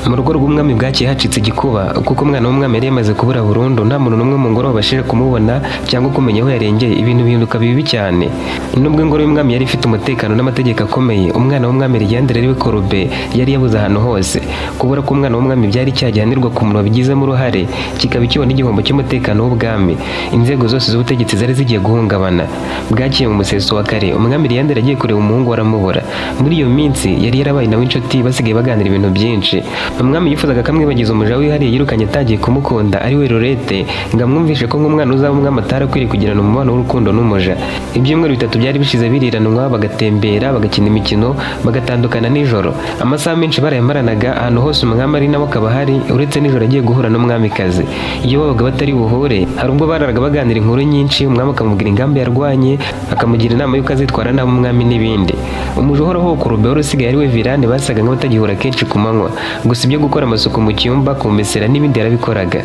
Mu rugo rw'umwami bwaciye hacitse igikuba kuko umwana w'umwami yari yamaze kubura burundu, nta muntu n'umwe mu ngoro babashije kumubona cyangwa kumenya aho yarengeye. Ibintu bihinduka bibi cyane. Nubwo ingoro y'umwami yari ifite umutekano n'amategeko akomeye, umwana w'umwami Leandre ariwe Korube yari yabuze ahantu hose. Kubura ko umwana w'umwami byari cyagihanirwa ku muntu wabigizemo uruhare, kikaba kibona igihombo cy'umutekano w'ubwami. Inzego zose z'ubutegetsi zari zigiye guhungabana. Bwaciye mu museso wa kare, umwami Leandre yagiye kureba umuhungu aramubura. Muri iyo minsi yari yarabaye nawe inshuti, basigaye baganira ibintu byinshi. Umwami yifuzaga ko amwibagiza umuja wihariye yirukanye atangiye kumukunda ari we Lorette, ngo amwumvishe ko nk'umwana uzaba umwami atarakwiriye kugirana umubano w'urukundo n'umuja. Ibyumweru bitatu byari bishize biriranwa, bagatembera, bagakina imikino, bagatandukana nijoro. Amasaha menshi barayamaranaga, ahantu hose umwami ari nawe akaba ahari, uretse nijoro agiye guhura n'umwamikazi. Iyo babaga batari buhure, hari ubwo bararaga baganira inkuru nyinshi, umwami akamubwira ingamba yarwanye, akamugira inama y'uko azitwara nabi umwami n'ibindi. Umuja uhoraho Korube wari usigaye ari we Virane basaga nk'abatagihura kenshi ku manywa, gusa ibyo gukora amasuku mu cyumba, kumesera n'ibindi yarabikoraga.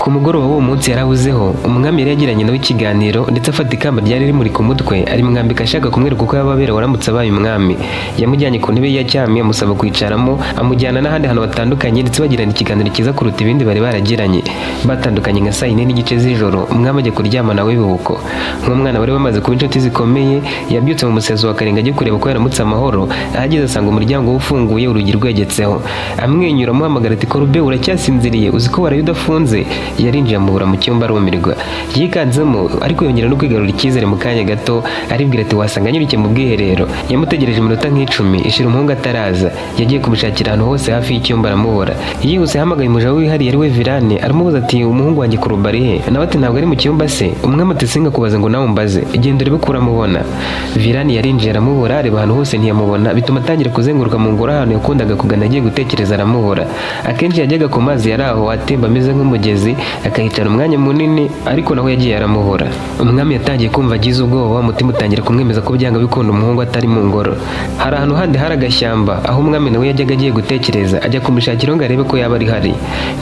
Ku mugoroba w'uwo munsi yarabuzeho, umwami yari yagiranye nawe ikiganiro ndetse afata ikamba ryari rimuri ku mutwe arimwambika ashaka kumwereka uko yababera waramutse abaye umwami. Yamujyanye ku ntebe ya cyami, amusaba kwicaramo, amujyana n'ahandi hantu batandukanye ndetse bagirana ikiganiro cyiza kuruta ibindi bari baragiranye. Batandukanye nka saa yine n'igice z'ijoro, umwami ajya kuryama nawe bibuko. Nk'umwana bari bamaze kuba inshuti zikomeye, yabyutse mu museso wa Karenga ajya kureba ko yaramutse amahoro. Ahageze asanga umuryango ufunguye, urugi rwegetseho. Amwenyura amuhamagara ati, Korube uracyasinziriye, uzi ko waraye udafunze? Yarinjiye amubura mu cyumba arumirwa, yikanzemo ariko yongera no kwigarura icyizere mu kanya gato. Aribwira ati wasanga nyurukiye mu bwiherero. Yamutegereje iminota nk'icumi, ishira umuhungu ataraza. Yagiye kumushakira ahantu hose hafi y'icyumba aramubura. Yihuse ahamagaye umuja wihariye ari we Virane, aramubaza ati umuhungu wanjye Korube ari he? Nawe ati ntabwo ari mu cyumba se. Umwami ati singakubaza ngo nawe umbaze, genda urebe ko uramubona. Virane yarinjiye aramubura, areba ahantu hose ntiyamubona, bituma atangira kuzenguruka mu ngoro ahantu yakundaga kugana agiye gutekereza aramubura. Akenshi yajyaga ku mazi yari aho atemba ameze nk'umugezi, akahicara umwanya munini, ariko nawe yagiye aramubura. Umwami yatangiye kumva agize ubwoba, umutima utangira kumwemeza ko byanga bikunda umuhungu atari mu ngoro. Hari ahantu handi hari agashyamba, aho umwami nawe yajyaga agiye gutekereza, ajya kumushakira ngo arebe ko yaba ari hari.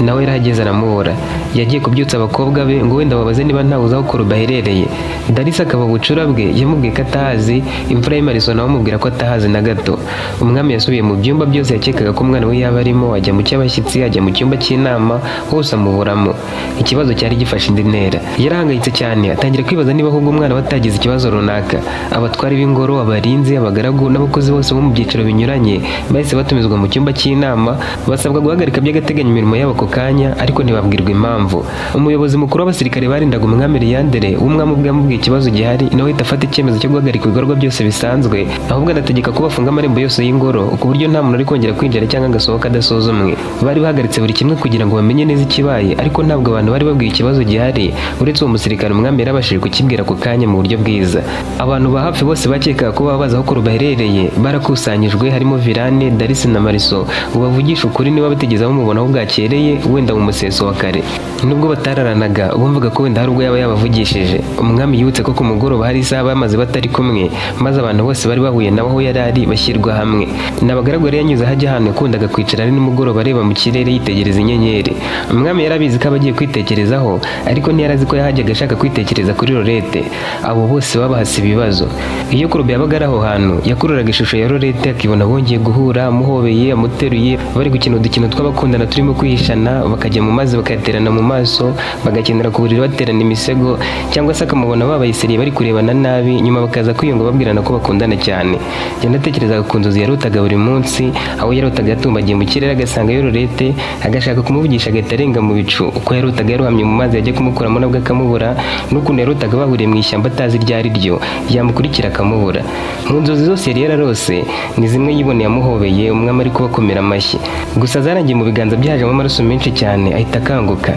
Nawe yarahageze aramubura. Yagiye kubyutsa abakobwa be ngo wenda babaze niba ntawuzi aho Korube aherereye. Darisa akaba bucura bwe, yamubwiye ko atahazi. Imfura ye Mariso nawe amubwira ko atahazi na gato. Umwami yasubiye mu byumba byose yakekaga ko umwana we yaba arimo, ajya mu cy'abashyitsi, ajya mu cyumba cy'inama, hose amuburamo. Ikibazo cyari gifashe indi ntera. Yarahangayitse cyane, atangira kwibaza niba ahubwo umwana batagize ikibazo runaka. Abatwari b'ingoro, abarinzi, abagaragu n'abakozi bose bo mu byiciro binyuranye bahise batumizwa mu cyumba cy'inama, basabwa guhagarika by'agateganyo imirimo yabo ako kanya, ariko ntibabwirwa impamvu. Umuyobozi mukuru w'abasirikare barindaga umwami Leandre, umwami ubwe yamubwiye ikibazo gihari, nawe ahita afata icyemezo cyo guhagarika ibikorwa byose bisanzwe, ahubwo anategeka ko bafunga amarembo yose y'ingoro, ku buryo nta muntu ari kongera kwinjira cyangwa agasohoka adasuzumwe. Bari bahagaritse buri kimwe kugira ngo bamenye neza ikibaye, ariko ntabwo abantu bari babwiye ikibazo gihari, uretse uwo musirikare umwami yarabashije kukibwira ako kanya mu buryo bwiza. Abantu ba hafi bose bakekaga ko baba bazi aho Korube aherereye barakusanyijwe, harimo Virane, Darisi na Mariso, ngo bavugishe ukuri niba batigeze bamubona aho bwakereye, wenda mu museso wa kare. Nubwo batararanaga, bumvaga ko wenda hari ubwo yaba yabavugishije. Umwami yibutse ko ku mugoroba hari isaha bamaze batari kumwe, maze abantu bose bari bahuye nawe aho yari ari bashyirwa hamwe. N'abagaragu yari yanyuze hajya ahantu yakundaga kwicara ari nimugoroba areba mu kirere yitegereza inyenyeri. Umwami yarabizi ko abagiye kwitekerezaho, ariko ntiyarazi ko yahajyaga ashaka kwitekereza kuri Lorette. Abo bose babahase ibibazo. Iyo Korube yabaga ari aho hantu, yakururaga ishusho ya Lorette, akibona bongeye guhura, amuhobeye, amuteruye, bari gukina udukino tw'abakundana turimo kwihishana, bakajya mu mazi bakayaterana mu maso, bagakenera ku buriri baterana imisego, cyangwa se akamubona babayiseriye bari kurebana nabi, nyuma bakaza kwiyunga babwirana ko bakundana cyane. Yanatekerezaga ku nzozi yarotaga buri munsi, aho yarotaga yatumbagiye mu kirere agasanga Lorette, agashaka kumuvugisha agahita arenga mu bicu, uko yarotaga yarohamye mu mazi yajya kumukuramo nabwo akamubura, n'ukuntu yarotaga bahuriye mu ishyamba atazi iryo ari ryo, yamukurikira akamubura. Mu nzozi zose yari yararose, ni zimwe yiboneye amuhobeye, umwami ari kubakomera amashyi, gusa zarangiye mu biganza byajemo amaraso menshi cyane, ahita akanguka.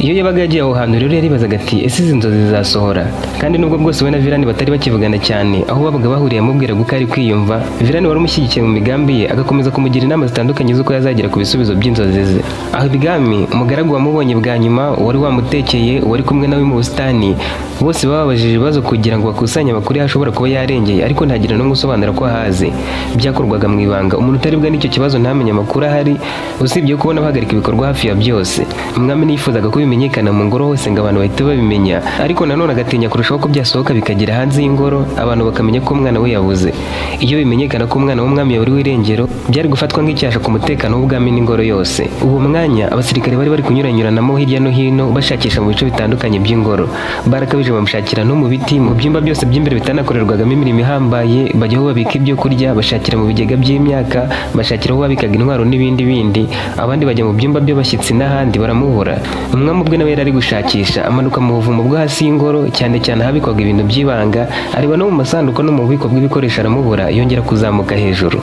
Iyo yabaga yagiye aho hantu rero yaribazaga ati ese izi nzozi zizasohora? Kandi nubwo bwose we na Virane batari bakivugana cyane, aho babaga bahuriye amubwira ko ari kwiyumva, Virane wari umushyigikiye mu migambi ye, agakomeza kumugira inama zitandukanye z'uko yazagera ku bisubizo by'inzozi ze. Aho ibwami, umugaragu wamubonye bwa nyuma, wari wamutekeye, wari kumwe nawe mu busitani, bose bababajije ibibazo kugira ngo bakusanye amakuru y'ashobora kuba yarengeye, ariko ntagira no gusobanura ko ahazi. Byakorwaga mu ibanga, umuntu utaribwa n'icyo kibazo ntamenye amakuru ahari, usibye kubona bahagarika ibikorwa hafi ya byose. Umwami nifuzaga ko bimenyekana mu ngoro hose ngo abantu bahite babimenya, ariko nanone agatinya kurushaho ko byasohoka bikagera hanze y'ingoro abantu bakamenya ko umwana we yabuze. Iyo bimenyekana ko umwana w'umwami yaburiwe irengero, byari gufatwa nk'icyasha ku mutekano w'ubwami n'ingoro yose. Uwo mwanya abasirikare bari kunyuranyuranamo hirya no hino bashakisha mu bice bitandukanye by'ingoro. Barakabije bamushakira no mu biti, mu byumba byose by'imbere bitanakorerwagamo imirimo ihambaye, bajya aho babika ibyo kurya, bashakira mu bigega by'imyaka, bashakira aho babikaga intwaro n'ibindi bindi. Abandi bajya mu byumba by'abashyitsi n'ahandi baramubura. Umwami ubwe nawe yari ari gushakisha, amanuka mu buvumo bwo hasi y'ingoro, cyane cyane ahabikwaga ibintu by'ibanga, areba no mu masanduku no mu bubiko bw'ibikoresho aramubura, yongera kuzamuka hejuru.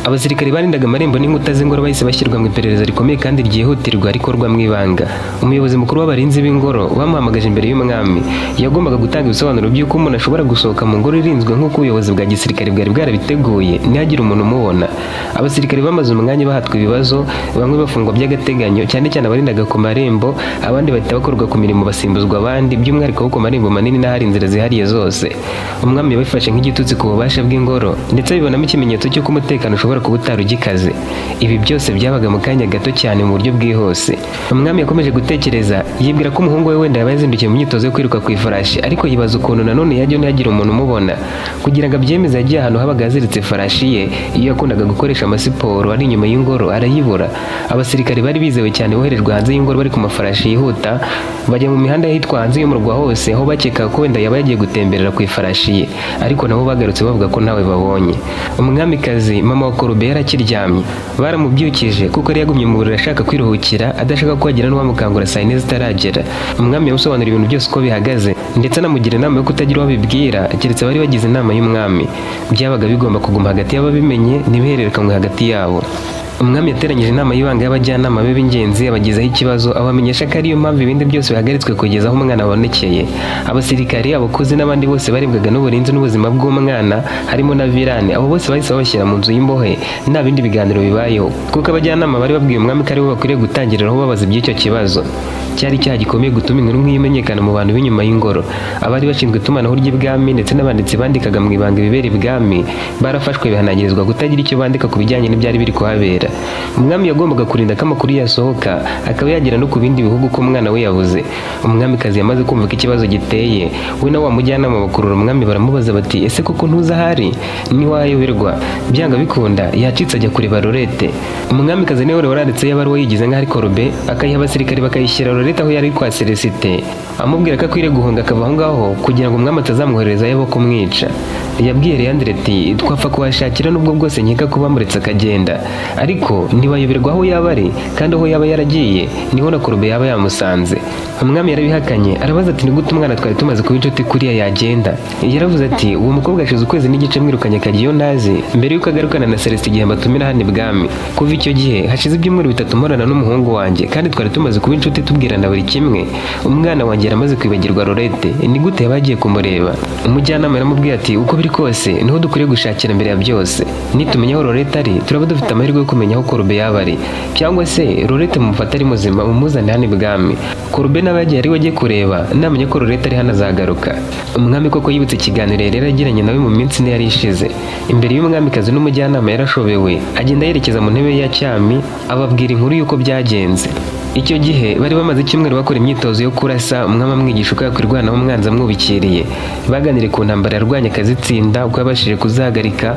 Abasirikare barindaga amarembo n'inkuta z'ingoro bahise bashyirwa mu iperereza rikomeye kandi ryihutirwa rikorwa mu ibanga. Umuyobozi mukuru w'abarinzi b'ingoro bamuhamagaje imbere y'umwami. Yagombaga gutanga ibisobanuro by'uko umuntu ashobora gusohoka mu ngoro irinzwe nk'uko ubuyobozi bwa gisirikare bwari bwarabiteguye ntihagire umuntu umubona. Abasirikare bamaze umwanya bahatwa ibibazo, bamwe bafungwa by'agateganyo, cyane cyane abarindaga ku marembo, abandi bahita bakorwa ku mirimo basimbuzwa abandi, by'umwihariko ku marembo manini n'ahari inzira zihariye zose. Umwami yabifashe nk'igitutsi ku bubasha bw'ingoro, ndetse abibonamo ikimenyetso cy'uko umutekano ushobora kuba utarugikaze. Ibi byose byabaga mu kanya gato cyane mu buryo bwihuse. Umwami yakomeje gutekereza, yibwira ko umuhungu we wenda yaba yazindukiye mu myitozo yo kwiruka ku ifarashi, ariko yibaza ukuntu nanone yajya ntihagire umuntu umubona. Kugira ngo abyemeze yagiye ahantu habaga haziritse farashi ye, iyo yakundaga gukoresha amasiporo ari inyuma y'ingoro arayibura. Abasirikare bari bizewe cyane boherejwe hanze y'ingoro bari ku mafarashi yihuta, bajya mu mihanda yahitwa hanze y'umurwa hose, aho bakekaga ko wenda yaba yagiye gutemberera ku ifarashi ye, ariko nabo bagarutse bavuga ko ntawe babonye. Umwamikazi mama wa Korube yarakiryamye, baramubyukije kuko yari yagumye mu buriri ashaka kwiruhukira, adashaka ko hagira n'uwamukangura saa yine zitaragera. Umwami yamusobanurira ibintu byose uko bihagaze, ndetse anamugira inama yo kutagira uwo abibwira keretse bari bagize inama y'umwami. Byabaga bigomba kuguma hagati y'ababimenye, ntibihererekanwe hagati yabo. Umwami yateranyije inama y'ibanga y'abajyanama be b'ingenzi, abagezaho ikibazo, abamenyesha ko ariyo mpamvu ibindi byose bihagaritswe kugeza aho umwana abonekeye. Abasirikari, abakozi n'abandi bose barebwaga n'uburinzi n'ubuzima bw'umwana, harimo na Virane, abo bose bahise babashyira mu nzu y'imbohe nta bindi biganiro bibayeho, kuko abajyanama bari babwiye umwami ko aribo bakwiriye gutangiriraho babaza iby'icyo kibazo. Cyari icyaha gikomeye gutuma inkuru nk'iyi imenyekana mu bantu b'inyuma y'ingoro. Abari bashinzwe itumanaho ry'ibwami ndetse n'abanditsi bandikaga mu ibanga ibibera ibwami barafashwe bihanangirizwa kutagira icyo bandika ku bijyanye n'ibyari biri kuhabera. Umwami yagombaga kurinda ko amakuru yasohoka, akaba yagera no ku bindi bihugu ko umwana we yabuze. Umwamikazi yamaze kumva ko ikibazo giteye, we na wa mujyanama bakurura umwami baramubaza bati, ese koko ntuzi ahari? Ntiwayoberwa. Byanga bikunda yacitse ajya kureba Lorette. Umwamikazi niwe waranditse yabaruwa yigize nk'aho ari Korube, akayiha abasirikare bakayishyira Lorette aho yari kwa Celestin, amubwira ko akwiriye guhunga akava aho ngaho kugira ngo umwami atazamwohereza abo kumwica. Yabwiye Leandre ati, twapfa kuhashakira n'ubwo bwose nkeka ko bamuretse akagenda, ariko ntibayoberwa aho yaba ari, kandi aho yaba yaragiye niho na Korube yaba yamusanze. Umwami yarabihakanye, arabaza ati, ni gute umwana twari tumaze kuba inshuti kuriya yagenda? Yaravuze ati, uwo mukobwa ashize ukwezi n'igice mwirukanye akagiye iyo ntazi, mbere y'uko agarukana na Celestin igihe mbatumira hano ibwami. Kuva icyo gihe hashize ibyumweru 3 mporana n'umuhungu wanjye, kandi twari tumaze kuba inshuti tubwirana buri kimwe. Umwana wanjye yaramaze kwibagirwa Lorette, ni gute yaba agiye kumureba? Umujyanama yaramubwiye ati, uko biri kose niho dukwiriye gushakira mbere ya byose. Nitumenya aho Lorette ari, turaba dufite amahirwe yo kumenya aho Korube yaba ari, cyangwa se Lorette mumufata ari muzima mumuzane hano ibwami. Korube n'abagiye ari we agiye kureba, namenya ko Lorette ari hano azagaruka. Umwami koko yibutse ikiganiro yari yaragiranye nawe mu minsi ine yari ishize. Imbere y'umwamikazi n'umujyanama yarashobewe, agenda yerekeza mu ntebe ya cyami, ababwira inkuru y'uko byagenze. Icyo gihe bari bamaze icyumweru bakora imyitozo yo kurasa, umwami amwigisha uko yakwirwanaho umwanzi amwubikiriye. Baganiriye ku ntambara yarwanya akazitsinda, uko yabashije kuzahagarika.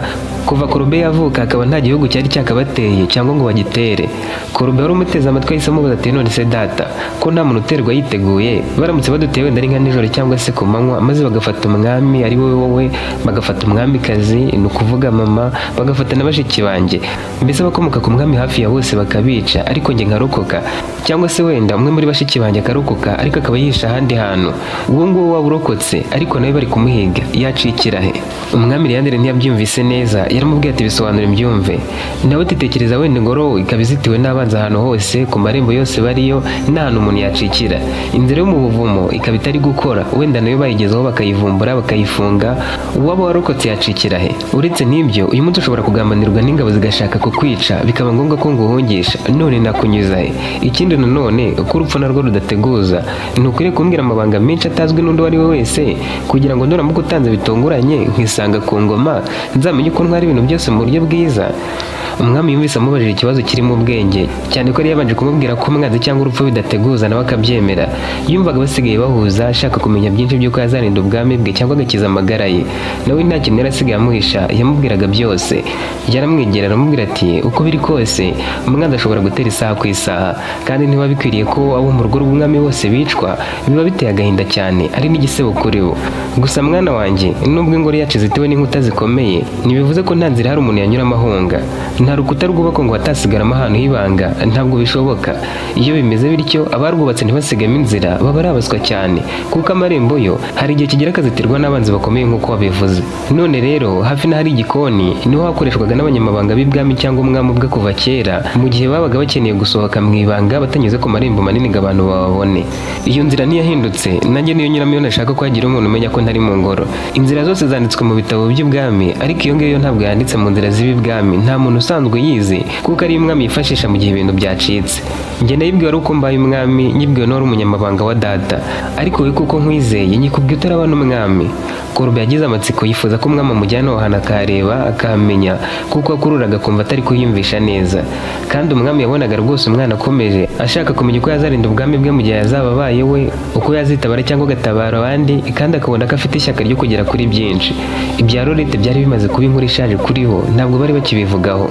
Kuva Korube yavuka hakaba nta gihugu cyari cyakabateye cyangwa ngo bagitere. Korube wari umuteze amatwi ahise amubaza ati, none se data, ko nta muntu uterwa yiteguye? Baramutse baduteye wenda ari nka nijoro cyangwa se ku manywa, maze bagafata umwami ari wowe, bagafata umwamikazi, ni ukuvuga mama, bagafata na bashiki banjye, mbese abakomoka ku mwami hafi ya bose bakabica, ariko njye nkarokoka. Cyangwa se wenda umwe muri bashiki banjye akarokoka, ariko akaba yihisha ahandi hantu. Uwo nguwo waba urokotse, ariko nawe bari kumuhiga, yacikira he? Umwami Leandre ntiyabyumvise neza, yaramubwiye ati, bisobanure mbyumve. Nawe titekereza wenda ingoro ikaba izitiwe n'abanzi ahantu hose, ku marembo yose bariyo, nta hantu umuntu yacikira. Inzira yo mu buvumo ikaba itari gukora, wenda nayo bayigezeho bakayivumbura bakayifunga, uwaba warokotse yacikira he? Uretse n'ibyo, uyu munsi ushobora kugambanirwa n'ingabo zigashaka kukwica, bikaba ngombwa ko nguhungisha, none nakunyuza he? Ikindi kandi nanone ko urupfu narwo rudateguza. Ntukwiriye kumbwira amabanga menshi atazwi n'undi uwo ari we wese kugira ngo nuramuka utanze bitunguranye nkisanga ku ngoma nzamenye uko ntwara ibintu byose mu buryo bwiza. Umwami yumvise amubajije ikibazo kirimo ubwenge, cyane ko yari yabanje kumubwira ko umwanzi cyangwa urupfu bidateguza nawe akabyemera. Yumvaga basigaye bahuza, ashaka kumenya byinshi by'uko yazarinda ubwami bwe cyangwa agakiza amagara ye. Nawe nta kintu yari asigaye amuhisha, yamubwiraga byose. Yaramwegera aramubwira ati uko biri kose umwanzi ashobora gutera isaha ku isaha, kandi ntiba bikwiriye ko abo mu rugo rw'umwami bose bicwa. Biba biteye agahinda cyane, ari n'igisebo kuri bo. Gusa mwana wanjye, nubwo ingoro yacu zitewe n'inkuta zikomeye, ntibivuze ko nta nzira hari umuntu yanyuramo ahunga. Nta rukuta rwubakwa ngo hatasigaramo ahantu h'ibanga, ntabwo bishoboka. Iyo bimeze bityo abarwubatse ntibasigamo inzira baba ari abaswa cyane, kuko amarembo yo hari igihe kigera akazitirwa n'abanzi bakomeye nk'uko wabivuze. None rero hafi n'ahari igikoni niho hakoreshwaga n'abanyamabanga b'ibwami cyangwa umwami ubwe kuva kera, mu gihe babaga bakeneye gusohoka mu ibanga batanyuze ku marembo manini ngo abantu bababone. Iyo nzira ntiyahindutse, nanjye niyo nyuramo iyo nashaka ko hagira umuntu umenya ko ntari mu ngoro. Inzira zose zanditswe mu bitabo by'ubwami, ariko iyo ngiyo ntabwo yanditse mu nzira z'ibwami. Nta muntu usanzwe yizi, kuko ari umwami yifashisha mu gihe ibintu byacitse. Njye nayibwiwe ari uko mbaye umwami, nyibwiwe n'uwari umunyamabanga wa data, ariko we kuko nkwizeye nyikubwiye utaraba n'umwami. Korube yagize amatsiko, yifuza ko umwami amujyana aho hantu akahareba akahamenya, kuko akururaga kumva atari kuyumvisha neza. Kandi umwami yabonaga rwose umwana akomeje ashaka kumenya uko yazarinda ubwami bwe mu gihe yazaba abaye we, uko yazitabara cyangwa agatabara abandi, kandi akabona ko afite ishyaka ryo kugera kuri byinshi. Ibya Lorette byari bimaze kuba inkuru ishaje kuri bo, ntabwo bari bakibivugaho.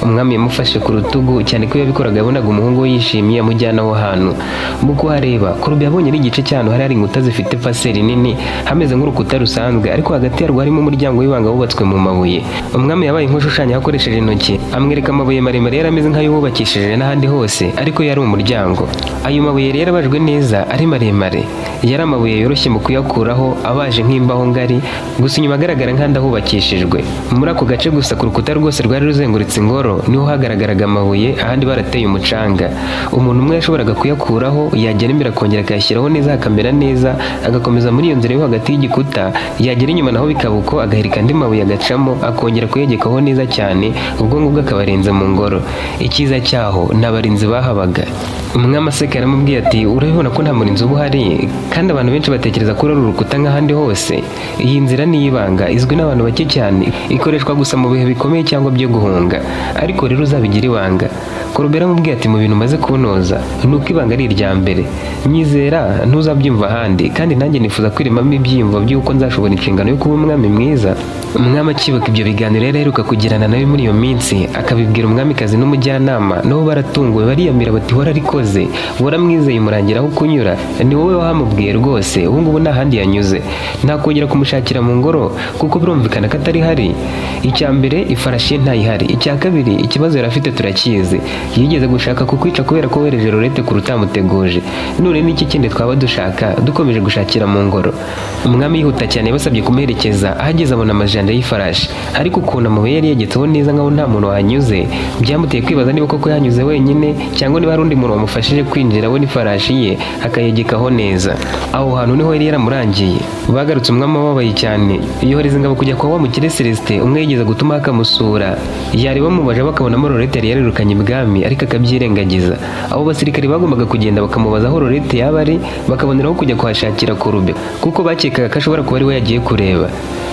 Umwami yamufashe ku rutugu, cyane ko yabikoraga yabonaga umuhungu we yishimiye amujyana aho hantu. Mu kuhareba, Korube yabonye n'igice cy'ahantu hari inkuta zifite paseri nini, hameze nk'urukuta rusanzwe, ariko hagati yarwo harimo umuryango w'ibanga wubatswe mu mabuye. Umwami yabaye nk'ushushanya akoresheje intoki, amwereka amabuye maremare yari ameze nk'ayubakishije n'ahandi hose, ariko yari umuryango. Ayo mabuye rero abajwe neza, ari maremare. Yari amabuye yoroshye mu kuyakuraho, abaje nk'imbaho ngari, gusa inyuma agaragara nk'andi ahubakishijwe. Muri ako gace gusa ku rukuta rwose rwari ruzengurutse ingoro niho hagaragaraga amabuye, ahandi barateye umucanga. Umuntu umwe yashoboraga kuyakuraho, yagera imbere akongera akayashyiraho neza akamera neza, agakomeza muri iyo nzira yo hagati y'igikuta, yagera inyuma naho bikaba uko, agahirika andi mabuye agacamo, akongera kuyegekaho neza cyane, ubwonko bwe akabarinze mu ngoro. Icyiza cyaho ni abarinzi bahabaga. Umwami aseka yaramubwiye ati urabibona ko nta murinzi uba uhari, kandi abantu benshi batekereza ko uru rukuta nk'ahandi hose. Iyi nzira ni ibanga, izwi n'abantu bake cyane, ikoreshwa gusa mu bihe bikomeye cyangwa byo guhunga, ariko rero uzabigira ibanga. Korube yaramubwiye ati mu bintu umaze kunoza, ni uko ibanga ari irya mbere. Nyizera ntuzabyumva ahandi, kandi nanjye nifuza kwiremamo ibyiyumvo by'uko nzashobora inshingano yo kuba umwami mwiza. Umwami akibuka ibyo biganiro yari aheruka kugirana nawe muri iyo minsi, akabibwira umwamikazi n'umujyanama, nabo baratunguwe bariyamira bati wararikoze, waramwizeye umurangiraho kunyura, ni wowe wahamubwiye rwose, ubu ngubu nta handi yanyuze. Ntakongera kumushakira mu ngoro, kuko birumvikana ko atari hari. Icya mbere, ifarashi ye ntayihari. Icya kabiri, ikibazo yari afite turakizi, yigeze gushaka kukwica kubera ko wereje Lorette ku rutamuteguje. None n'iki kindi twaba dushaka dukomeje gushakira mu ngoro? Umwami yihuta cyane yabasabye kumuherekeza, ahageze abona amajanja y'ifarashi, ariko ukuntu amabuye yari yegetseho neza nkaho nta muntu wahanyuze, byamuteye kwibaza niba koko yanyuze wenyine cyangwa niba hari undi muntu wamufashije kwinjira we n'ifarashi ye akayegekaho neza. Aho hantu niho yari yaramurangiye. Bagarutse umwami ababaye cyane, yohereza ingabo kujya kwa wa mukire Celestin, umwe yigeze gutuma akamusura. Yari bamubaje bakabonamo Lorette yari yarirukanye ibwami, ariko akabyirengagiza. Abo basirikari bagombaga kugenda bakamubaza aho Lorette yaba ari, bakaboneraho kujya kuhashakira Korube, kuko bakekaga ko ashobora kuba ari we yagiye kureba.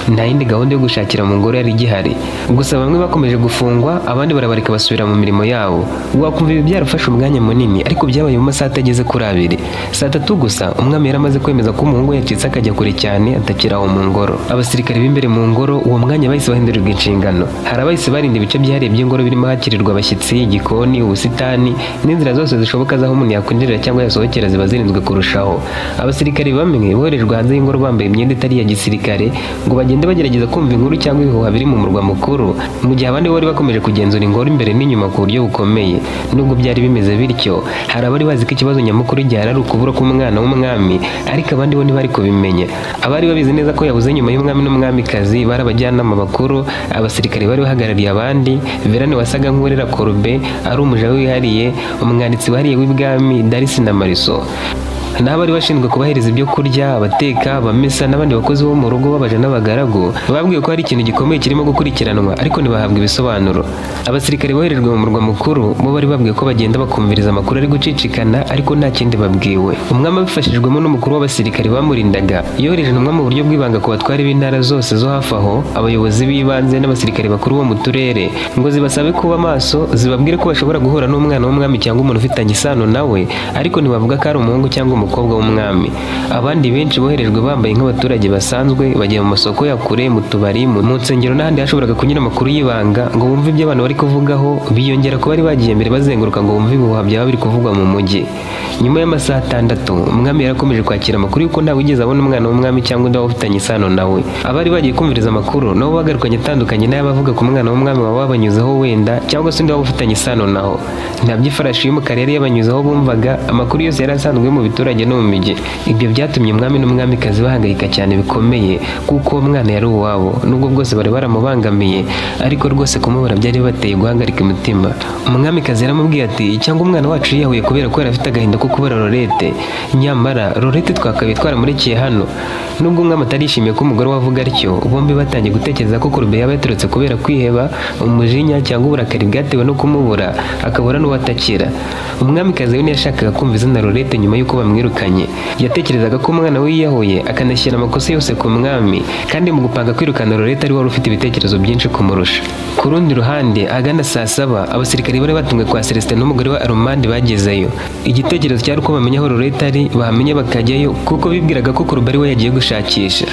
Nta yindi gahunda yo gushakira mu ngoro yari igihari. Gusa bamwe bakomeje gufungwa, abandi barabareka basubira mu mirimo yabo. Wakumva ibi byarafashe umwanya munini, ariko byabaye mu masaha atageze kuri 2. Saa 3 gusa umwami yaramaze kwemeza ko umuhungu yacitse akajya kure cyane, atakira aho mu ngoro. Abasirikare b'imbere mu ngoro uwo mwanya bahise bahindurirwa inshingano. Hari abahise barinda ibice byihariye by'ingoro birimo hakirirwa abashyitsi, igikoni, ubusitani n'inzira zose zishoboka z'aho umuntu yakwinjirira cyangwa yasohokera ziba zirinzwe kurushaho. Abasirikare bamwe boherejwe hanze y'ingoro bambaye imyenda itari iya gisirikare ngo bagende bagerageza kumva inkuru cyangwa ibihuha biri mu murwa mukuru, mu gihe abandi bari bakomeje kugenzura ingoro imbere n'inyuma ku buryo bukomeye. Nubwo byari bimeze bityo, hari abari bazi ko ikibazo nyamukuru gihari ari ukubura k'umwana w'umwami, ariko abandi bo ntibari kubimenya. Abari babizi neza ko yabuze nyuma y'umwami n'umwamikazi bari abajyanama bakuru, abasirikare bari bahagarariye abandi. Verane wasaga nk'urera Korube, ari umuja wihariye, umwanditsi wihariye w'ibwami Darcy na Mariso. naho abari bashinzwe kubahereza ibyo kurya, abateka, abamesa n'abandi bakozi bo mu rugo babaje n'abagaragu babwiwe ko hari ikintu gikomeye kirimo gukurikiranwa ariko ntibahabwa ibisobanuro. Abasirikare boherejwe mu murwa mukuru bo bari babwiwe ko bagenda bakumviriza amakuru ari gucicikana ariko nta kindi babwiwe. Umwami abifashijwemo n'umukuru w'abasirikare bamurindaga yohereje intumwa mu buryo bw'ibanga ku batware b'intara zose zo hafi aho, abayobozi b'ibanze n'abasirikare bakuru bo mu turere ngo zibasabe kuba maso, zibabwire ko bashobora guhura n'umwana w'umwami cyangwa umuntu ufitanye isano nawe ariko ntibavuga ko ari umuhungu cyangwa umukobwa w'umwami. Abandi benshi boherejwe bambaye nk'abaturage basanzwe, bagiye mu masoko ya kure, mu tubari, mu nsengero n'ahandi hashoboraga kunyura amakuru y'ibanga ngo bumve ibyo abantu bari kuvugaho, biyongera ko bari bagiye mbere bazenguruka ngo bumve ibihuha byaba biri kuvugwa mu mujyi. Nyuma y'amasaha 6 umwami yarakomeje kwakira amakuru y'uko nta wigeze abona umwana w'umwami cyangwa undi ufitanye isano nawe. Abari bagiye kumviriza amakuru nabo bagarukanye atandukanye n'abavuga ku mwana w'umwami waba wabanyuzeho wenda cyangwa se undi waba ufitanye isano naho. Nta by'ifarashi y'umukara yari yabanyuzeho bumvaga, amakuru yose yari asanzwe mu biturage no mu mijyi. Ibyo byatumye umwami n'umwamikazi bahangayika cyane bikomeye kuko uwo mwana yari uwabo, nubwo bwose bari baramubangamiye ariko rwose kumubura byari bibateye guhagarika imitima. Umwamikazi yaramubwiye ati cyangwa umwana wacu yiyahuye kubera ko yari afite agahinda ko kubura Lorette, nyamara Lorette twakabaye twaramurekeye hano. Nubwo umwami atarishimiye ko umugore wavuga atyo, bombi batangiye gutekereza ko Corbeil yaba yaturutse kubera kwiheba, umujinya cyangwa uburakari bwatewe no kumubura akabura n'uwatakira. Umwamikazi we ntiyashakaga kumva izina Lorette nyuma y'uko bamwirukanye. Yatekerezaga ko umwana we yiyahuye akanashyira amakosa yose ku mwami, kandi mu gupanga kwirukana Lorette ari wari ufite ibitekerezo byinshi kumurusha. Ku rundi ruhande ahagana saa 7 abasirikari bari batumwe kwa Celestin n'umugore wa Armand bagezeyo. Igitekerezo cyari uko bamenya aho Lorette ari, bahamenye bakajyayo kuko bibwiraga ko Corbeil we yagiye gushakisha.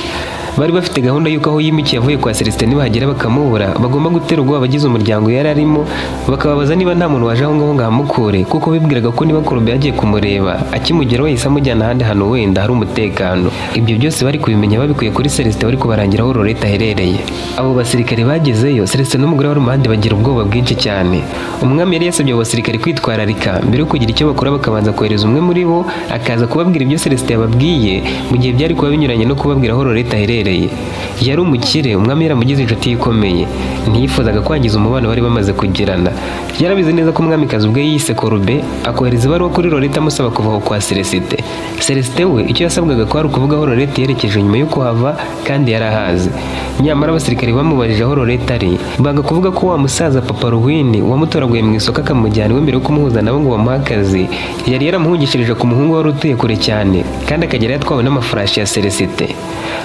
Bari bafite gahunda y'uko aho yimikiye avuye kwa Celestin nibahagera bakamubura bagomba gutera ubwoba abagize umuryango yari arimo, bakababaza niba nta muntu waje aho ngaho ngo ahamukure kuko bibwiraga ko niba Corbeil yagiye kumureba akimugeraho yahise amujyana ahandi hantu wenda hari umutekano. Ibyo byose bari kubimenya babikuye kuri Celestin wari kubarangira aho Lorette aherereye. Abo basirikare bagezeyo, Celestin n'umugore wa Armand bagira ubwoba bwinshi cyane. Umwami yari yasabye abo basirikare kwitwararika mbere yo kugira icyo bakora, bakabanza kohereza umwe muri bo akaza kubabwira ibyo Celestin yababwiye mu gihe byari kuba binyuranye no kubabwira aho Lorette aherereye. Yari umukire, umwami yaramugize inshuti ikomeye, ntiyifuzaga kwangiza umubano bari bamaze kugirana. Yarabizi neza ko umwamikazi ubwe yise Corbeil akohereza ibaruwa kuri Lorette amusaba kuva aho kwa Celestin. Celestin we icyo yasabwaga ko ari ukuvuga aho Lorette yerekeje nyuma yo kuhava kandi yarahazi. Nyamara abasirikari bamubajije aho Lorette ari, banga kuvuga ko wa musaza Papa Ruhwini wamutoraguye mu isoko akamujyana iwe mbere yo kumuhuza nabo ngo bamuhe akazi yari yaramuhungishirije ku muhungu wari utuye kure cyane kandi akagera yatwawe n'amafarashi ya Celestin.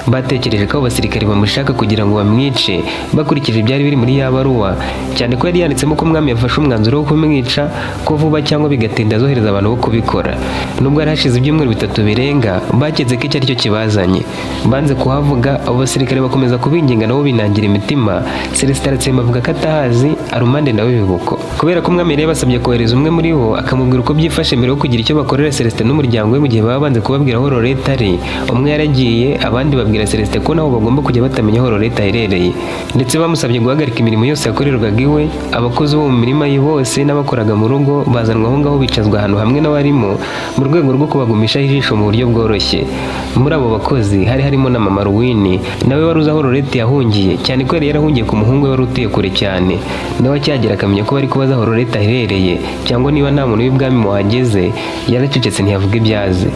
Batekereje ko abo basirikari bamushaka kugira ngo bamwice bakurikije ibyari biri muri ya baruwa, cyane ko yari yanditsemo ko umwami yafashe umwanzuro wo kumwica ko vuba cyangwa bigatinda azohereza abantu bo kubikora. Nubwo yari hashize ibyumweru 3 birenga, baketse ko icyo ari cyo kibazanye. Banze kuhavuga, abo basirikare bakomeza kubinginga nabo binangira imitima. Celestin aratsema avuga ko atahazi, Armand nawe bibuko. Kubera ko umwami yari yabasabye kohereza umwe muri bo akamubwira uko byifashe mbere yo kugira icyo bakorera Celestin n'umuryango we mu gihe baba banze kubabwira aho Lorette ari, umwe yaragiye abandi babwira Celestin ko naho bagomba kujya batamenya aho Lorette aherereye, ndetse bamusabye guhagarika imirimo yose yakorerwaga iwe. Abakozi bo mu mirima ye bose n'abakoraga mu rugo bazanwa aho ngaho bicazwa ahantu hamwe n'abarimo mu rwego rwo kubagumishaho ijisho mu buryo bworoshye. Muri abo bakozi hari harimo na Mama Ruhwini, nawe wari uzi aho Lorette yahungiye, cyane ko yari yarahungiye ku muhungu we wari utuye kure cyane. Nawe acyagera akamenya ko bari kubaza aho Lorette aherereye cyangwa niba nta muntu w'ibwami wahageze, yaracecetse ntiyavuga ibyazi.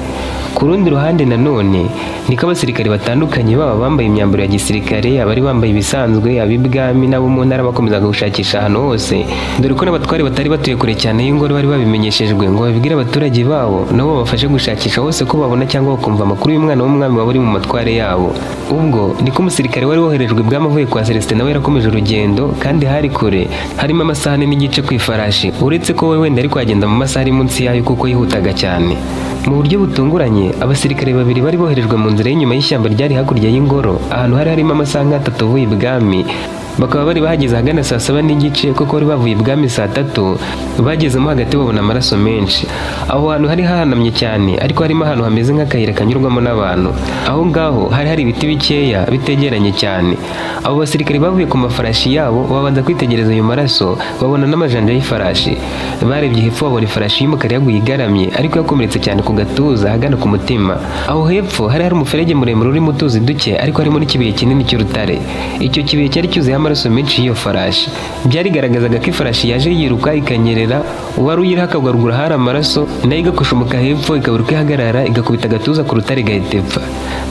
Ku rundi ruhande nanone niko abasirikare batandukanye baba bambaye imyambaro ya gisirikare, abari bambaye ibisanzwe, ab'ibwami n'abo mu ntara bakomezaga gushakisha ahantu hose, dore ko n'abatware batari batuye kure cyane y'ingoro bari babimenyeshejwe ngo babibwire abaturage babo nabo babafashe gushakisha hose ko babona cyangwa bakumva amakuru y'umwana w'umwami waba uri mu matware yabo. Ubwo niko umusirikare wari woherejwe ibwami avuye kwa Celestin nawe yarakomeje urugendo, kandi hari kure, harimo amasaha n'igice ku ifarashi, uretse ko we wenda ari kwagenda mu masaha ari munsi yayo kuko yihutaga cyane. Mu buryo butunguranye, abasirikare babiri bari boherejwe mu nzira y'inyuma y'ishyamba ryari hakurya y'ingoro, ahantu hari harimo amasaha 3 avuye ibwami. Bakaba bari bahageze ahagana saa 7 n'igice kuko bari bavuye ibwami saa 3. Bagezemo hagati babona amaraso menshi. Aho hantu hari hahanamye cyane, ariko harimo ahantu hameze nk'akayira kanyurwamo n'abantu. Aho ngaho hari hari ibiti bikeya bitegeranye cyane. Abo basirikare bavuye ku mafarashi yabo babanza kwitegereza ayo maraso, babona n'amajanja y'ifarashi. barebye hepfo babona ifarashi y'umukara yaguye igaramye ariko yakomeretse cyane ku gatuza ahagana ku mutima. Aho hepfo hari umuferege muremure urimo utuzi duke ariko harimo n'ikibuye kinini cy'urutare. Icyo kibuye cyari cyuzuyeho amaraso menshi y'iyo farashi. Byarigaragazaga ko ifarashi yaje yiruka ikanyerera, uwari uyiriho akagwarugura hari amaraso, nayo igakoshumuka hepfo ikabura uko ihagarara igakubita agatuza ku rutare igahita ipfa.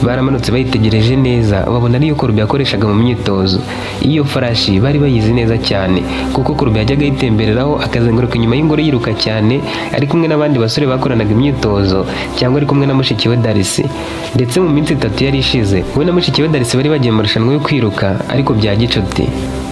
Baramanutse bayitegereje neza babona ariyo Korbe yakoreshaga mu myitozo. Iyo farashi bari bayizi neza cyane kuko Korbe yajyaga yitembereraho akazenguruka inyuma y'ingoro yiruka cyane ari kumwe n'abandi basore bakoranaga imyitozo cyangwa ari kumwe na mushiki we Darcy. Ndetse mu minsi 3 yari ishize we na mushiki we Darcy bari bagiye mu marushanwa yo kwiruka ariko bya gicuti.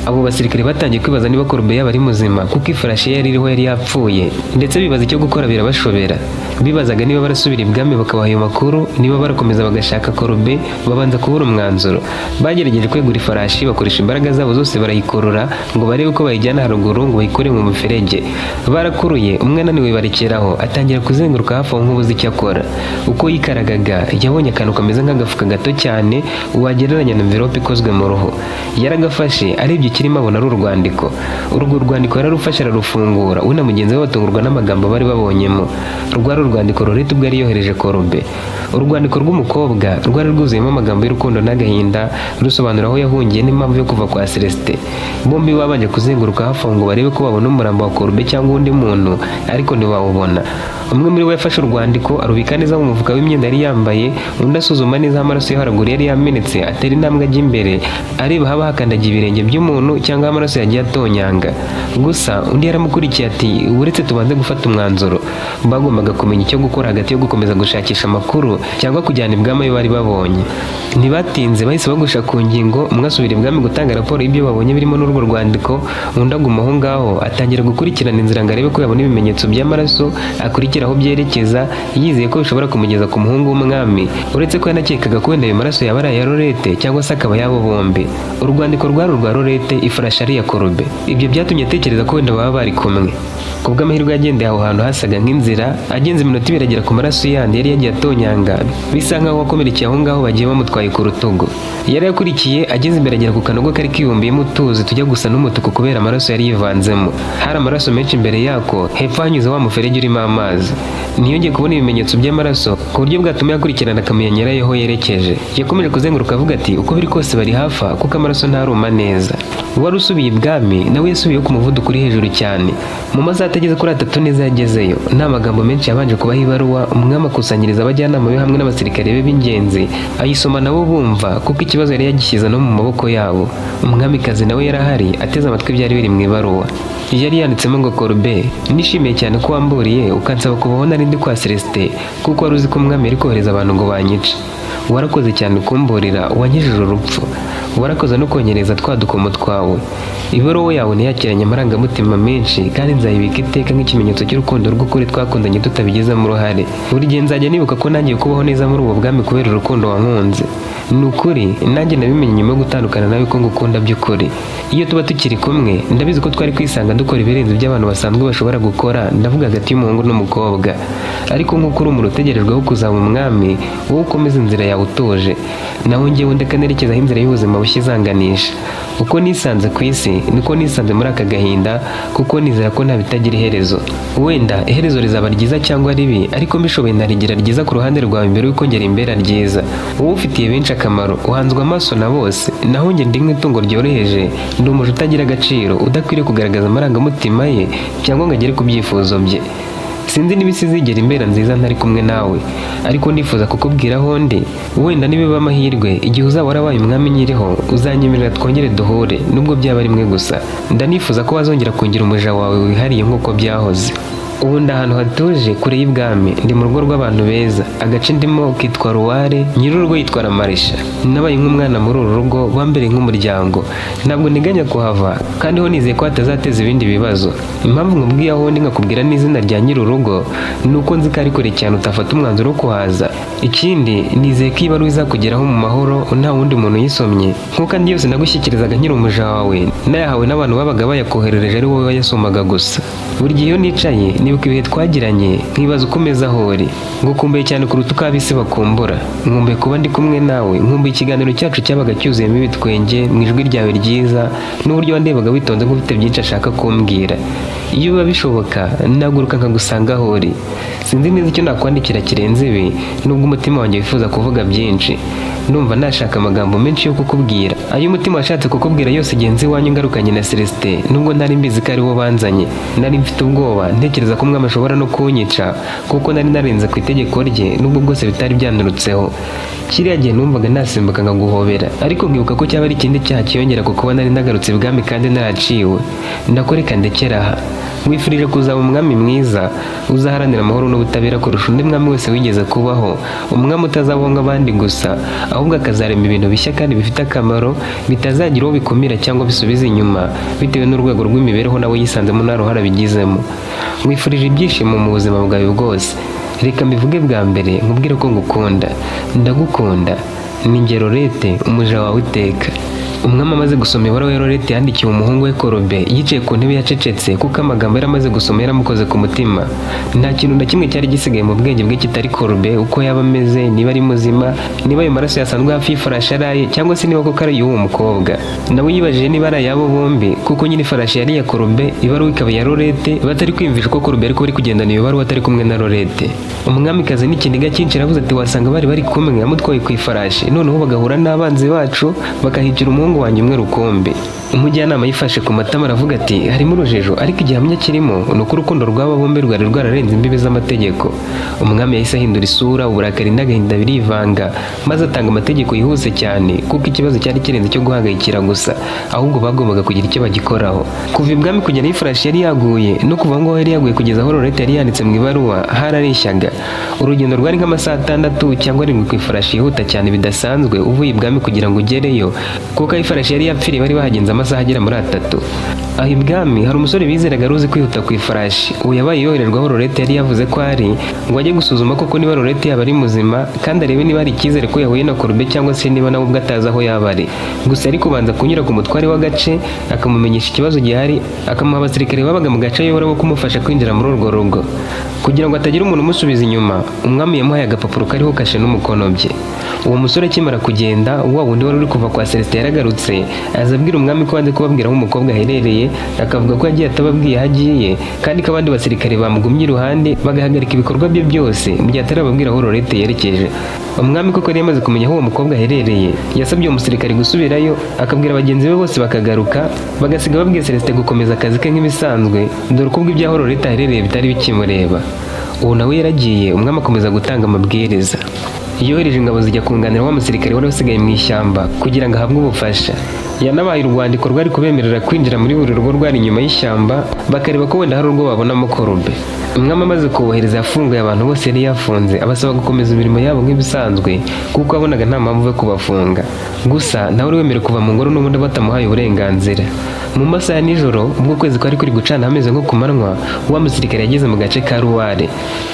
Abo basirikare batangiye kwibaza niba Korbe yaba ari muzima kuko ifarashi yari iriho yari yapfuye, ndetse bibaza icyo gukora birabashobera. Bibazaga niba barasubira ibwami bakabaha ayo makuru, niba barakomeza bagashaka Korbe. Babanza kubura umwanzuro. Bagerageje kwegura ifarashi bakoresha imbaraga zabo zose barayikorora ngo barebe ko bayijyana haruguru ngo bayikore mu muferege. Barakuruye umwe ananiwe barekeraho atangira kuzenguruka hafi aho nk'ubuzi icyo akora. Uko yikaragaga yabonye akantu kameze nk'agafuka gato cyane wagereranya na envelope ikozwe mu ruhu. Yaragafashe arebye ikirimo abona ari urwandiko. Urwo rwandiko yararufashe ararufungura we na mugenzi we batungurwa n'amagambo bari babonyemo. Rwari urwandiko Lorette ubwo yari yohereje Korbe. Urwandiko rw'umukobwa rwari rwuzuyemo amagambo y'urukundo n'agahinda rusobanura aho yahungiye n'impamvu yo kuva kwa Celestin. Bombi babanje kuzenguruka hafi ngo barebe ko babona umurambo wa Korbe cyangwa undi muntu ariko ntibawubona. Umwe muri bo yafashe urwandiko arubika neza mu mufuka w'imyenda yari yambaye, undi asuzuma neza amaraso yo haruguru yari yamenetse atera intambwe ajya imbere areba haba hakandagiye ibirenge by'umuntu cyangwa amaraso yagiye atonyanga. Gusa undi yaramukurikiye ati uretse tubanze gufata umwanzuro. Bagombaga kumenya icyo gukora hagati yo gukomeza gushakisha amakuru cyangwa kujyana ibwami bari babonye. Ntibatinze bahise bagusha ku ngingo, umwe asubira ibwami gutanga raporo y'ibyo babonye birimo n'urwo rwandiko, undi aguma aho ngaho atangira gukurikirana inzira ngo arebe ko yabona ibimenyetso by'amaraso akurikira aho byerekeza, yizeye ko bishobora kumugeza ku muhungu w'umwami, uretse ko yanakekaga ko wenda ayo maraso yaba ari aya Lorette cyangwa se akaba yabo bombi. Urwandiko rwari urwa Lorette, ifarashi ari iya Korbe. Ibyo byatumye atekereza ko wenda baba bari kumwe. Kubw'amahirwe yagendeye aho hantu hasaga nk'inzira, agenze iminota ibiri agera ku maraso yandi yari yagiye atonyanga, bisa nkaho wakomerekeye aho ngaho bagiye bamutwaye ku rutugu. Yari yakurikiye ageze imbere agera ku kanogo kari kibumbiyemo utuzi tujya gusa n'umutuku kubera amaraso yari yivanzemo. Hari amaraso menshi imbere yako, hepfo hanyuze wa muferege urimo amazi. Ntiyongeye kubona ibimenyetso by'amaraso ku buryo bwatumye yakurikirana akamenya nyirayo yerekeje. Yakomeje kuzenguruka avuga ati uko biri kose bari hafa kuko amaraso ntaruma neza. Wari usubiye ibwami nawe yasubiye ku muvuduko uri hejuru cyane. Mu masaha atageze kuri 3 neza yagezeyo. Nta magambo menshi yabanje kubaho ibaruwa, umwami akusanyiriza abajyanama be hamwe n'abasirikare be b'ingenzi ayisoma nabo bumva kuko ikibazo yari yagishyize no mu maboko yabo. Umwamikazi nawe yarahari ateze amatwi byari biri mu ibaruwa. Yari yanditsemo ngo Korbe, nishimiye cyane ko wamburiye ukansaba kubaho nari ndi kwa Celestin kuko wari uzi ko umwami ari kohereza abantu ngo banyice. Warakoze cyane kumburira, wankijije urupfu. Warakoze no konyereza twa dukomo twawe. Ibaruwa yawe ntiyakiranye amarangamutima menshi kandi nzayibika iteka nk'ikimenyetso cy'urukundo rw'ukuri twakundanye tutabigizemo uruhare. Buri gihe nzajya nibuka ko nangiye kubaho neza muri ubu bwami kubera urukundo wankunze. Ni ukuri nanjye nabimenye nyuma yo gutandukana nawe ko ngukunda by'ukuri. Iyo tuba tukiri kumwe ndabizi ko twari kwisanga dukora ibirenze by'abantu basanzwe bashobora gukora, ndavuga hagati y'umuhungu n'umukobwa. Ariko nk'uko uri umuntu utegerejweho kuzaba umwami, wowe ukomeza inzira yawe utuje, naho njyewe ndeka nerekeza aho inzira y'ubuzima bushya izanganisha. Uko nisanze ku isi niko nisanze muri aka gahinda kuko nizera ko nta bitagira iherezo. Wenda iherezo rizaba ryiza cyangwa ribi, ariko mbishoboye narigira ryiza ku ruhande rwawe mbere yuko ngera imbere ryiza. Wowe ufitiye benshi akamaro, uhanzwe amaso na bose, naho njye ndi nk'itungo ryoroheje, ndi umuja utagira agaciro, udakwiriye kugaragaza amarangamutima ye cyangwa ngo agere ku byifuzo bye. Sinzi niba isi izigera imbera nziza ntari kumwe nawe, ariko nifuza kukubwira aho ndi. Wenda nibiba amahirwe igihe uzaba warabaye umwami nyiriho uzanyemerera twongere duhure nubwo byaba rimwe gusa. Ndanifuza ko wazongera kungira umuja wawe wihariye nk'uko byahoze. Ubu ndi ahantu hatuje kure y'ibwami, ndi mu rugo rw'abantu beza. Agace ndimo kitwa Ruware, nyir'urugo yitwa Marisha. Nabaye nk'umwana muri uru rugo, wambereye nk'umuryango. Ntabwo nteganya kuhava kandi ho nizeye ko hatazateza ibindi bibazo. Impamvu nkubwiye aho ndi nkakubwira n'izina rya nyir'urugo ni uko nzi ko ari kure cyane utafata umwanzuro wo kuhaza. Ikindi nizeye ko ibaruwa izakugeraho mu mahoro nta wundi muntu yisomye, nk'uko andi yose nagushyikirizaga nkiri umuja wawe nayahawe n'abantu babaga bayakoherereje ari wowe wayasomaga gusa. Buri gihe iyo nicaye nkibuka ibihe twagiranye nkibaza uko umeze aho uri, ngukumbuye cyane kuruta uko ab'isi bakumbura, nkumbuye kuba ndi kumwe nawe, nkumbuye ikiganiro cyacu cyabaga cyuzuyemo ibitwenge mu ijwi ryawe ryiza n'uburyo wandebaga witonze nk'ufite byinshi ashaka kumbwira. Iyo biba bishoboka naguruka nkagusanga aho uri. Sinzi neza icyo nakwandikira kirenze ibi, nubwo umutima wanjye wifuza kuvuga byinshi. Ndumva nashaka amagambo menshi yo kukubwira, ayo umutima washatse kukubwira yose genzi wanyu ngarukanye na Celestin, nubwo ntari mbizi ko ari bo banzanye. Nari mfite ubwoba ntekereza ko umwami ashobora no kunyica kuko nari narenze ku itegeko rye, nubwo bwose bitari byanurutseho. Kiriya gihe numvaga nasimbuka nkaguhobera, ariko nkibuka ko cyaba ari ikindi cyaha kiyongera ku kuba nari nagarutse ibwami kandi naraciwe. Ndakoreka ndekera aha. Wifurije kuzaba umwami mwiza uzaharanira amahoro n'ubutabera kurusha undi mwami wese wigeze kubaho, umwami utazabaho nk'abandi gusa, ahubwo akazarema ibintu bishya kandi bifite akamaro, bitazagira uwo bikumira cyangwa bisubiza inyuma bitewe n'urwego rw'imibereho nawe yisanzemo nta ruhare abigizemo. Wifurije ibyishimo mu buzima bwawe bwose. Reka mbivuge bwa mbere nkubwire ko ngukunda. Ndagukunda. Ni njye Lorette, umuja wawe iteka. Umwami amaze gusoma ibaruwa Lorette yandikiwe umuhungu we Korobe, yicaye ku ntebe yacecetse kuko amagambo yari amaze gusoma yaramukoze ku mutima. Nta kintu na kimwe cyari gisigaye mu bwenge bwe kitari Korobe, uko yaba ameze, niba ari muzima, niba ayo maraso yasanzwe hafi y'ifarashi araye, cyangwa se niba koko ari y'uwo mukobwa. Nawe yibajije niba ari ayabo bombi, kuko nyine ifarashi yari iya Korobe, ibaruwa ikaba iya Lorette, batari kwiyumvisha ko Korobe ariko bari kugendana iyo baruwa atari kumwe na Lorette. Umwamikazi n'ikiniga cyinshi aravuze ati wasanga bari kumwe amutwaye ku ifarashi, noneho bagahura n'abanzi bacu bakahicira umuhungu wanjye umwe rukombe. Umujyanama yifashe ku matama aravuga ati harimo urujijo, ariko igihamya kirimo ni uko urukundo rw'aba bombi rwari rwararenze imbibi z'amategeko. Umwami yahise ahindura isura, uburakari n'agahinda birivanga, maze atanga amategeko yihuse cyane kuko ikibazo cyari kirenze cyo guhangayikira gusa, ahubwo bagombaga kugira icyo bagikoraho. Kuva ibwami kugera ifarashi yari yaguye no kuva ngo yari yaguye kugeza aho Lorette yari yanditse mu ibaruwa harareshyaga. Urugendo rwari nk'amasaha 6 cyangwa 7 ku ifarashi yihuta cyane bidasanzwe uvuye ibwami kugira ngo ugereyo, kuko ifarashi yari yapfiriye bari bahagenze amasaha agera muri 3. Aho ibwami hari umusore bizeraga ruzi kwihuta ku ifarashi, ubu yabaye yohererwa aho Lorette yari yavuze ko ari ngo ajye gusuzuma koko niba Lorette yaba ari muzima kandi arebe niba ari icyizere ko yahuye na Korobe cyangwa se niba nawe ubwo atazi aho yaba ari. Gusa ari kubanza kunyura ku mutware w'agace akamumenyesha ikibazo gihari, akamuha abasirikare babaga mu gace ayobora bo kumufasha kwinjira muri urwo rugo. Kugira ngo atagira umuntu umusubiza inyuma, umwami yamuhaye agapapuro kariho kashe n'umukono bye. Uwo musore akimara kugenda, wa wundi wari uri kuva kwa Celestin yaragarutse, aza abwira umwami ko banze kubabwira aho umukobwa aherereye, akavuga ko yagiye atababwiye aho agiye kandi ko abandi basirikare bamugumye iruhande bagahagarika ibikorwa bye byose mu gihe atarababwira aho Lorette yerekeje. Umwami koko yari yamaze kumenya aho uwo mukobwa aherereye, yasabye uwo musirikare gusubirayo akabwira bagenzi be bose bakagaruka, bagasiga babwiye Celestin gukomeza akazi ke nk'ibisanzwe, dore ko ubwo ibyaho Lorette aherereye bitari bikimureba. Ubu nawe yaragiye, umwami akomeza gutanga amabwiriza. Yohereje ingabo zijya kunganira wa musirikare wari usigaye mu ishyamba kugira ngo ahabwe ubufasha. Yanabaye urwandiko rwari kubemerera kwinjira muri buri rugo rwari inyuma y'ishyamba, bakareba ko wenda hari urwo babonamo Korobe. Umwami amaze kubohereza yafunguye abantu bose yari yafunze, abasaba gukomeza imirimo yabo nk'ibisanzwe kuko abonaga nta mpamvu yo kubafunga. Gusa nawe uri wemerewe kuva mu ngoro n'ubundi batamuhaye uburenganzira. Mu masaha ya nijoro ubwo kwezi kwari kuri gucana hameze nko ku manywa, wa musirikare yageze mu gace ka Ruware.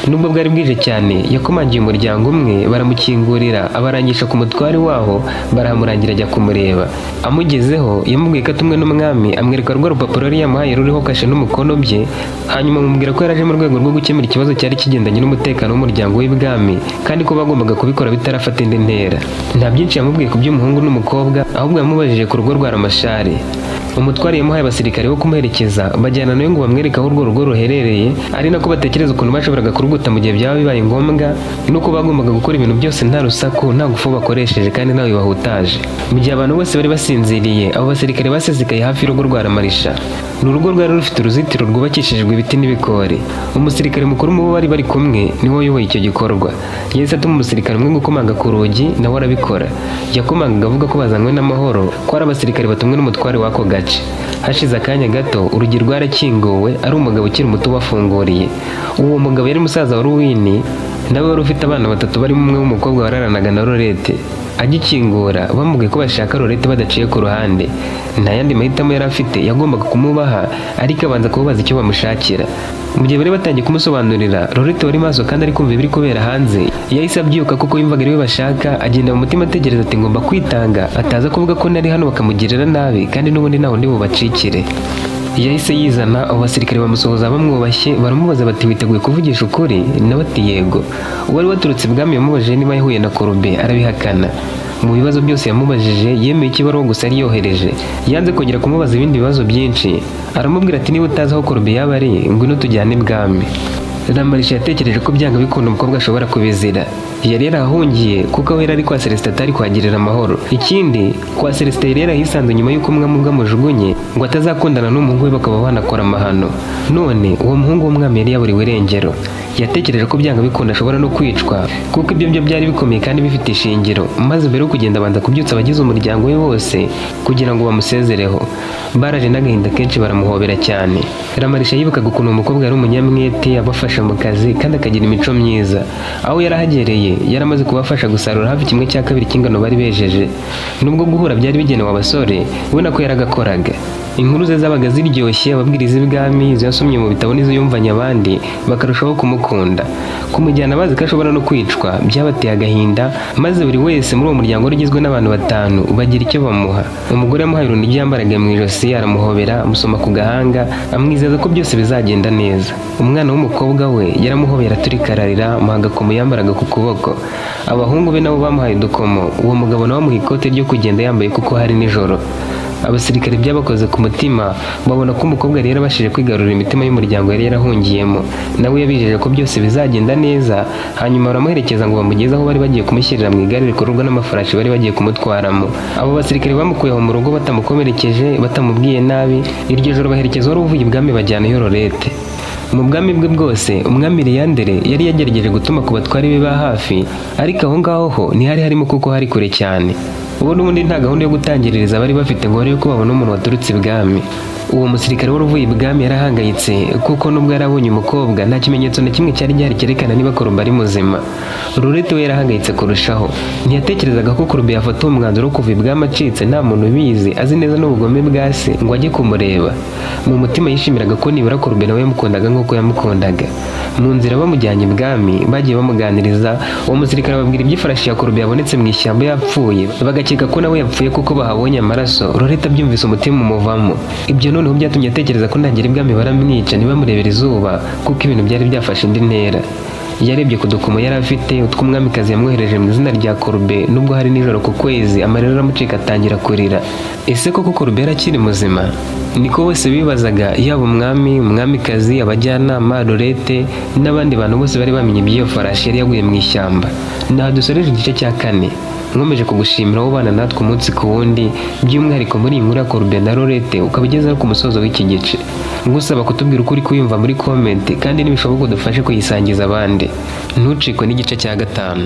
Nubwo bwari bwije cyane, yakomangiye umuryango umwe baramukingurira, abarangisha ku mutware waho, barahamurangira ajya kumureba. Amugezeho yamubwiye ko atumwe n'umwami, amwereka rwa rupapuro yari yamuhaye ruriho kashe n'umukono bye, hanyuma amubwira ko yaraje mu rwego rwo gukemura ikibazo cyari kigendanye n'umutekano w'umuryango w'ibwami kandi ko bagombaga kubikora bitarafata indi ntera. Nta byinshi yamubwiye ku by'umuhungu n'umukobwa, ahubwo yamubajije ku rugo rwa Ramashari. Umutware yamuhaye abasirikare bo kumuherekeza, bajyana nawe ngo bamwereke aho urwo rugo ruherereye, ari nako batekereza ukuntu bashoboraga kuruguta mu gihe byaba bibaye ngombwa, nuko bagombaga gukora ibintu byose nta rusaku, nta ngufu bakoresheje kandi ntawe bahutaje. Mu gihe abantu bose bari basinziriye, abo basirikare basesekaye hafi y'urugo rwa Ramarisha. Ni urugo rwari rufite uruzitiro rwubakishijwe ibiti n'ibikori. Umusirikare mukuru mu bo bari kumwe niwe wayoboye icyo gikorwa. Yahise atuma umusirikare umwe gukomanga ku rugi, nawe arabikora. Yakomangaga avuga ko bazanywe n'amahoro, ko ari abasirikare batumwe n'umutware w'ako gace. Hashize akanya gato urugi rwarakinguwe, ari umugabo ukiri muto wafunguriye. Uwo mugabo yari musaza wa Ruwini, nawe wari ufite abana 3 barimo umwe w'umukobwa wararanaga na Lorette. Agikingura bamubwiye ko bashaka Lorette badaciye ku ruhande. Nta yandi mahitamo yari afite, yagombaga kumubaha, ariko abanza kubabaza icyo bamushakira. Mu gihe bari batangiye kumusobanurira, Lorette wari maso kandi ari kumva ibiri kubera hanze, yahise abyuka kuko yumvaga ariwe bashaka, agenda mu mutima ategereza ati ngomba kwitanga, ataza kuvuga ko nari hano bakamugirira nabi kandi n'ubundi ntaho ndi bubacikire. yahise yizana, abo basirikare bamusohoza bamwubashye, baramubaza bati witeguye kuvugisha ukuri? Nawe ati yego. Uwari waturutse ibwami yamubajije niba yahuye na Korube, arabihakana. Mu bibazo byose yamubajije yemeye ikibaruwa gusa yari yohereje, yanze kongera kumubaza ibindi bibazo byinshi. Aramubwira ati niba utazi aho Korube yaba ari, ngwino tujyane ibwami. Ramarisha yatekereje ko byanga bikunda umukobwa ashobora kubizira. Yari yarahungiye kuko aho yari ari kwa Celestin atari kuhagirira amahoro. Ikindi, kwa Celestin yari yarahisanze nyuma y'uko umwami bwamujugunye ngo atazakundana n'umuhungu we bakaba banakora amahano. None uwo muhungu w'umwami yari yaburiwe irengero. Yatekereje ko byanga bikunda ashobora no kwicwa kuko ibyo byo byari bikomeye kandi bifite ishingiro, maze mbere yo kugenda abanza kubyutsa abagize umuryango we bose kugira ngo bamusezereho. Baraje n'agahinda kenshi baramuhobera cyane. Ramarisha yibukaga ukuntu umukobwa yari umunyamwete, abafasha mu kazi kandi akagira imico myiza. Aho yarahagereye yaramaze kubafasha gusarura hafi 1/2 cy'ingano bari bejeje. Nubwo guhura byari bigenewe abasore, we nako yaragakoraga. Inkuru ze zabaga ziryoshye, ababwiriza ibwami yasomye mu bitabo n'izo yumvanye abandi bakarushaho kumukunda. Kumujyana bazi ko ashobora no kwicwa byabateye agahinda, maze buri wese muri uwo muryango ugizwe n'abantu 5 bagira icyo bamuha. Umugore yamuhaye urunigi yambaraga mu ijosi, aramuhobera, amusoma ku gahanga, amwizeza ko byose bizagenda neza. Umwana w'umukobwa we yaramuhobera turikararira, amuha agakomo yambaraga ku kuboko. Abahungu be nabo bamuhaye udukomo, uwo mugabo nawe amuha ikote ryo kugenda yambaye kuko hari nijoro. Abasirikare byabakoze ku mutima, babona ko umukobwa yari yarabashije kwigarurira imitima y'umuryango yari yarahungiyemo. Nawe yabijeje ko byose bizagenda neza, hanyuma baramuherekeza ngo bamugeze aho bari bagiye kumushyirira mu igare rikururwa n'amafarashi bari bagiye kumutwaramo. Abo basirikare bamukuye aho mu rugo batamukomerekeje, batamubwiye nabi. Iryo joro baherekeza wari uvuye ibwami bajyana Yororete. Mu bwami bwe bwose umwami Leyandere yari yagerageje gutuma ku batwari be ba hafi, ariko aho ngaho ho ntihari harimo kuko hari kure cyane. Ubu n'ubundi nta gahunda yo gutangiririza bari bafite ngo barebe ko babona umuntu waturutse ibwami. Uwo musirikare wari uvuye ibwami yarahangayitse kuko nubwo yarabonye umukobwa nta kimenyetso na kimwe cyari gihari cyerekana niba Korube ari muzima. Lorete we yarahangayitse kurushaho. Ntiyatekerezaga ko Korube yafata umwanzuro wo kuva ibwami acitse nta muntu ubizi, azi neza n'ubugome bwa se ngo ajye kumureba. Mu mutima yishimiraga ko nibura Korube nawe yamukundaga nk'uko yamukundaga. Mu nzira bamujyanye ibwami bagiye bamuganiriza, uwo musirikare ababwira iby'ifarashi ya Korube yabonetse mu ishyamba yapfuye, bagakeka ko nawe yapfuye kuko bahabonye amaraso. Lorete abyumvise umutima umuvamo. Ibyo noneho byatumye atekereza ko nagera ibwami baramwica ntibamurebera izuba kuko ibintu byari byafashe indi ntera. Yarebye ku dukomo yari afite utw'umwamikazi yamwohereje mu izina rya Korube, nubwo hari nijoro ku kwezi amarira aramucika atangira kurira. Ese koko Korube yarakiri muzima? Niko bose bibazaga, yaba umwami, umwamikazi, abajyanama, Lorete n'abandi bantu bose bari bamenye iby'iyo farashi yari yaguye mu ishyamba. Naha dusoreje igice cya 4. Nkomeje kugushimira wowe bana natwe umunsi ku wundi, by'umwihariko muri iyi nkuru ya Korube na Lorete ukaba ugeze ku musozo w'iki gice. Ngusaba kutubwira ukuri kuyumva muri comment kandi nibishoboka udufashe kuyisangiza abandi. Ntucikwe n'igice cya 5.